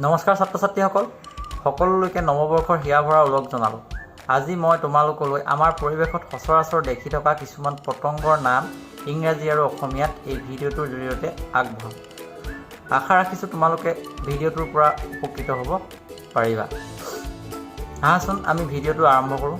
নমস্কাৰ ছাত্ৰ-ছাত্ৰীসকল, সকলোলৈকে নৱবৰ্ষৰ হিয়া ভৰা ওলগ জনালোঁ। আজি মই তোমালোকলৈ আমাৰ পৰিৱেশত সচৰাচৰ দেখি থকা কিছুমান পতংগৰ নাম ইংৰাজী আৰু অসমীয়াত এই ভিডিঅ'টোৰ জৰিয়তে আগবঢ়াম। আশা ৰাখিছোঁ তোমালোকে ভিডিঅ'টোৰ পৰা উপকৃত হ'ব পাৰিবা। আহাচোন আমি ভিডিঅ'টো আৰম্ভ কৰোঁ।